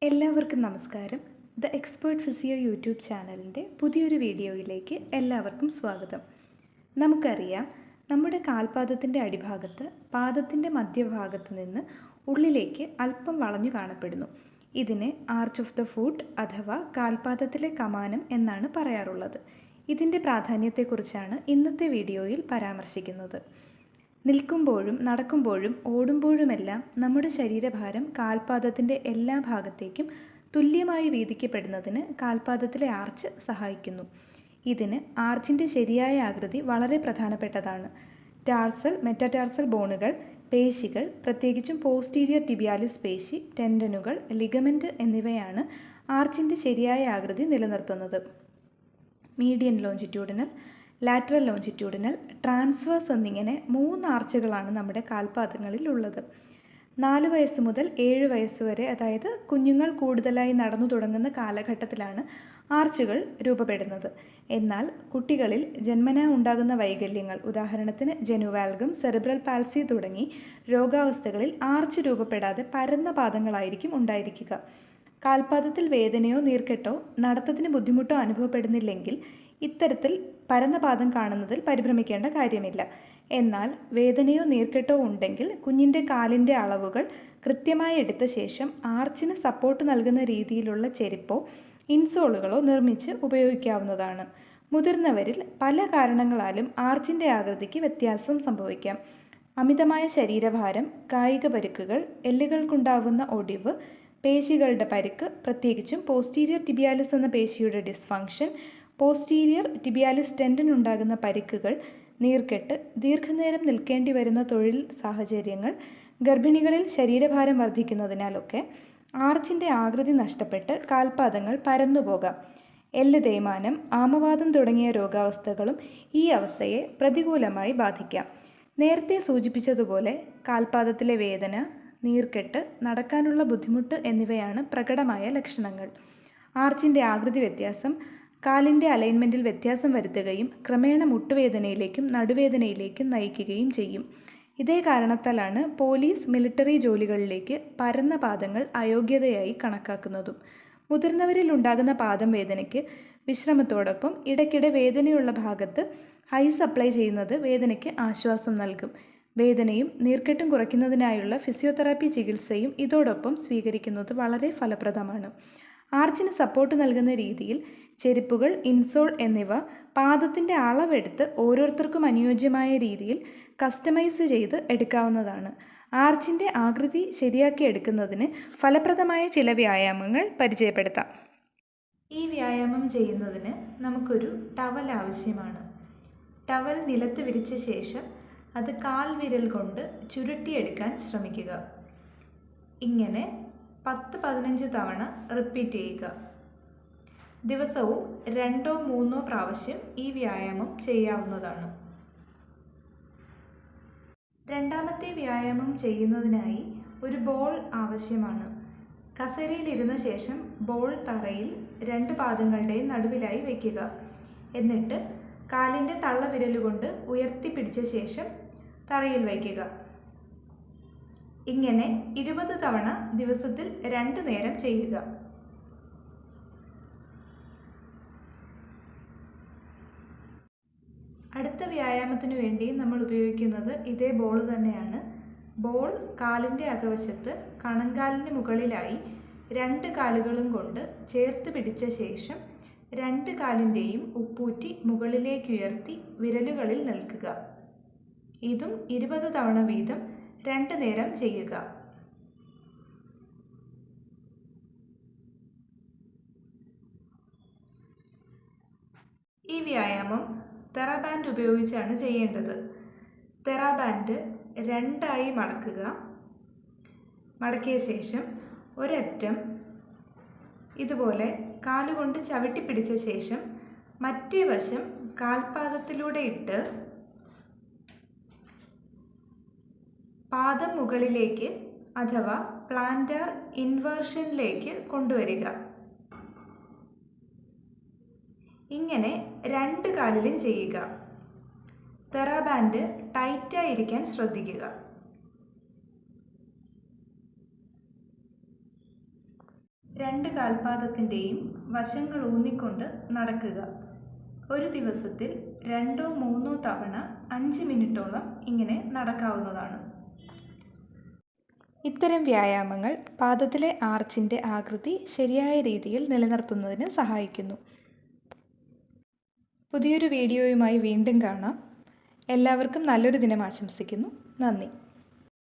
എല്ലാവർക്കും നമസ്കാരം. The expert physio YouTube ചാനലിൻ്റെ പുതിയൊരു വീഡിയോയിലേക്ക് എല്ലാവർക്കും സ്വാഗതം. നമുക്കറിയാം, നമ്മുടെ കാൽപാദത്തിൻ്റെ അടിഭാഗത്ത് പാദത്തിൻ്റെ മധ്യഭാഗത്ത് നിന്ന് ഉള്ളിലേക്ക് അല്പം വളഞ്ഞു കാണപ്പെടുന്നു. ഇതിനെ ആർച്ച് ഓഫ് ദ ഫുട്ട് അഥവാ കാൽപാദത്തിലെ കമാനം എന്നാണ് പറയാറുള്ളത്. ഇതിൻ്റെ പ്രാധാന്യത്തെക്കുറിച്ചാണ് ഇന്നത്തെ വീഡിയോയിൽ പരാമർശിക്കുന്നത്. നിൽക്കുമ്പോഴും നടക്കുമ്പോഴും ഓടുമ്പോഴുമെല്ലാം നമ്മുടെ ശരീരഭാരം കാൽപാദത്തിൻ്റെ എല്ലാ ഭാഗത്തേക്കും തുല്യമായി വീതിക്കപ്പെടുന്നതിന് കാൽപാദത്തിലെ ആർച്ച് സഹായിക്കുന്നു. ഇതിന് ആർച്ചിൻ്റെ ശരിയായ ആകൃതി വളരെ പ്രധാനപ്പെട്ടതാണ്. ടാർസൽ, മെറ്റാടാർസൽ ബോണുകൾ, പേശികൾ, പ്രത്യേകിച്ചും പോസ്റ്റീരിയർ ടിബിയാലിസ് പേശി, ടെൻഡനുകൾ, ലിഗമെൻ്റ് എന്നിവയാണ് ആർച്ചിൻ്റെ ശരിയായ ആകൃതി നിലനിർത്തുന്നത്. Median longitudinal, lateral longitudinal, transverse എന്നിങ്ങനെ 3 ആർച്ചുകളാണ് നമ്മുടെ കാൽപാദങ്ങളിൽ ഉള്ളത്. 4 വയസ്സ് മുതൽ 7 വയസ്സ് വരെ, അതായത് കുഞ്ഞുങ്ങൾ കൂടുതലായി നടന്നു തുടങ്ങുന്ന കാലഘട്ടത്തിലാണ് ആർച്ചുകൾ രൂപപ്പെടുന്നത്. എന്നാൽ കുട്ടികളിൽ ജന്മനാ ഉണ്ടാകുന്ന വൈകല്യങ്ങൾ, ഉദാഹരണത്തിന് ജനുവാൽഗം, സെറിബ്രൽ പാൽസി തുടങ്ങി രോഗാവസ്ഥകളിൽ ആർച്ച് രൂപപ്പെടാതെ പരന്ന പാദങ്ങളായിരിക്കും ഉണ്ടായിരിക്കുക. കാൽപാദത്തിൽ വേദനയോ നീർക്കെട്ടോ നടത്തത്തിന് ബുദ്ധിമുട്ടോ അനുഭവപ്പെടുന്നില്ലെങ്കിൽ ഇത്തരത്തിൽ പരന്ന പാദം കാണുന്നതിൽ പരിഭ്രമിക്കേണ്ട കാര്യമില്ല. എന്നാൽ വേദനയോ നീർക്കെട്ടോ ഉണ്ടെങ്കിൽ കുഞ്ഞിൻ്റെ കാലിൻ്റെ അളവുകൾ കൃത്യമായി എടുത്ത ശേഷം ആർച്ചിന് സപ്പോർട്ട് നൽകുന്ന രീതിയിലുള്ള ചെരുപ്പോ ഇൻസോളുകളോ നിർമ്മിച്ച് ഉപയോഗിക്കാവുന്നതാണ്. മുതിർന്നവരിൽ പല കാരണങ്ങളാലും ആർച്ചിൻ്റെ ആകൃതിക്ക് വ്യത്യാസം സംഭവിക്കാം. അമിതമായ ശരീരഭാരം, കായിക പരുക്കുകൾ, എല്ലുകൾക്കുണ്ടാവുന്ന ഒടിവ്, പേശികളുടെ പരുക്ക്, പ്രത്യേകിച്ചും പോസ്റ്റീരിയർ ടിബിയാലിസ് എന്ന പേശിയുടെ ഡിസ്ഫങ്ഷൻ, പോസ്റ്റീരിയർ ടിബിയാലിസ് ടെൻഡൻ ഉണ്ടാകുന്ന പരിക്കുകൾ, നീർക്കെട്ട്, ദീർഘനേരം നിൽക്കേണ്ടി വരുന്ന തൊഴിൽ സാഹചര്യങ്ങൾ, ഗർഭിണികളിൽ ശരീരഭാരം വർദ്ധിക്കുന്നതിനാലൊക്കെ ആർച്ചിൻ്റെ ആകൃതി നഷ്ടപ്പെട്ട് കാൽപാദങ്ങൾ പരന്നുപോകാം. എല്ല് തേയ്മാനം, ആമവാദം തുടങ്ങിയ രോഗാവസ്ഥകളും ഈ അവസ്ഥയെ പ്രതികൂലമായി ബാധിക്കാം. നേരത്തെ സൂചിപ്പിച്ചതുപോലെ കാൽപാദത്തിലെ വേദന, നീർക്കെട്ട്, നടക്കാനുള്ള ബുദ്ധിമുട്ട് എന്നിവയാണ് പ്രകടമായ ലക്ഷണങ്ങൾ. ആർച്ചിൻ്റെ ആകൃതി വ്യത്യാസം കാലിൻ്റെ അലൈൻമെൻറ്റിൽ വ്യത്യാസം വരുത്തുകയും ക്രമേണ മുട്ടുവേദനയിലേക്കും നടുവേദനയിലേക്കും നയിക്കുകയും ചെയ്യും. ഇതേ കാരണത്താലാണ് പോലീസ്, മിലിട്ടറി ജോലികളിലേക്ക് പരന്ന പാദങ്ങൾ അയോഗ്യതയായി കണക്കാക്കുന്നതും. മുതിർന്നവരിൽ ഉണ്ടാകുന്ന പാദം വേദനയ്ക്ക് വിശ്രമത്തോടൊപ്പം ഇടയ്ക്കിടെ വേദനയുള്ള ഭാഗത്ത് ഐസ് അപ്ലൈ ചെയ്യുന്നത് വേദനയ്ക്ക് ആശ്വാസം നൽകും. വേദനയും നീർക്കെട്ടും കുറയ്ക്കുന്നതിനായുള്ള ഫിസിയോതെറാപ്പി ചികിത്സയും ഇതോടൊപ്പം സ്വീകരിക്കുന്നത് വളരെ ഫലപ്രദമാണ്. ആർച്ചിന് സപ്പോർട്ട് നൽകുന്ന രീതിയിൽ ചെരുപ്പുകൾ, ഇൻസോൾ എന്നിവ പാദത്തിൻ്റെ അളവെടുത്ത് ഓരോരുത്തർക്കും അനുയോജ്യമായ രീതിയിൽ കസ്റ്റമൈസ് ചെയ്ത് എടുക്കാവുന്നതാണ്. ആർച്ചിൻ്റെ ആകൃതി ശരിയാക്കി എടുക്കുന്നതിന് ഫലപ്രദമായ ചില വ്യായാമങ്ങൾ പരിചയപ്പെടുത്താം. ഈ വ്യായാമം ചെയ്യുന്നതിന് നമുക്കൊരു ടവൽ ആവശ്യമാണ്. ടവൽ നിലത്ത് വിരിച്ച ശേഷം അത് കാൽവിരൽ കൊണ്ട് ചുരുട്ടിയെടുക്കാൻ ശ്രമിക്കുക. ഇങ്ങനെ 10-15 തവണ റിപ്പീറ്റ് ചെയ്യുക. ദിവസവും 2-3 പ്രാവശ്യം ഈ വ്യായാമം ചെയ്യാവുന്നതാണ്. രണ്ടാമത്തെ വ്യായാമം ചെയ്യുന്നതിനായി ഒരു ബോൾ ആവശ്യമാണ്. കസേരയിലിരുന്ന ശേഷം ബോൾ തറയിൽ 2 പാദങ്ങളുടെയും നടുവിലായി വയ്ക്കുക. എന്നിട്ട് കാലിൻ്റെ തള്ളവിരലുകൊണ്ട് ഉയർത്തിപ്പിടിച്ച ശേഷം തറയിൽ വയ്ക്കുക. ഇങ്ങനെ 20 തവണ ദിവസത്തിൽ 2 നേരം ചെയ്യുക. അടുത്ത വ്യായാമത്തിനു വേണ്ടി നമ്മൾ ഉപയോഗിക്കുന്നത് ഇതേ ബോൾ തന്നെയാണ്. ബോൾ കാലിൻ്റെ അകവശത്ത് കണങ്കാലിന് മുകളിലായി 2 കാലുകളും കൊണ്ട് ചേർത്ത് പിടിച്ച ശേഷം 2 കാലിൻ്റെയും ഉപ്പൂറ്റി മുകളിലേക്കുയർത്തി വിരലുകളിൽ നിൽക്കുക. ഇതും 20 തവണ വീതം 2 നേരം ചെയ്യുക. ഈ വ്യായാമം തെറാബാൻഡ് ഉപയോഗിച്ചാണ് ചെയ്യേണ്ടത്. തെറാബാൻഡ് 2ആയി മടക്കുക. മടക്കിയ ശേഷം ഒരറ്റം ഇതുപോലെ കാലുകൊണ്ട് ചവിട്ടിപ്പിടിച്ച ശേഷം മറ്റേ വശം കാൽപാദത്തിലൂടെ ഇട്ട് പാദം മുകളിലേക്ക് അഥവാ പ്ലാന്റർ ഇൻവേർഷനിലേക്ക് കൊണ്ടുവരിക. ഇങ്ങനെ 2 കാലിലും ചെയ്യുക. തെറാബാൻഡ് ടൈറ്റായിരിക്കാൻ ശ്രദ്ധിക്കുക. രണ്ട് കാൽപാദത്തിൻ്റെയും വശങ്ങൾ ഊന്നിക്കൊണ്ട് നടക്കുക. ഒരു ദിവസത്തിൽ 2-3 തവണ 5 മിനിറ്റോളം ഇങ്ങനെ നടക്കാവുന്നതാണ്. ഇത്തരം വ്യായാമങ്ങൾ പാദത്തിലെ ആർച്ചിൻ്റെ ആകൃതി ശരിയായ രീതിയിൽ നിലനിർത്തുന്നതിന് സഹായിക്കുന്നു. പുതിയൊരു വീഡിയോയുമായി വീണ്ടും കാണാം. എല്ലാവർക്കും നല്ലൊരു ദിനം ആശംസിക്കുന്നു. നന്ദി.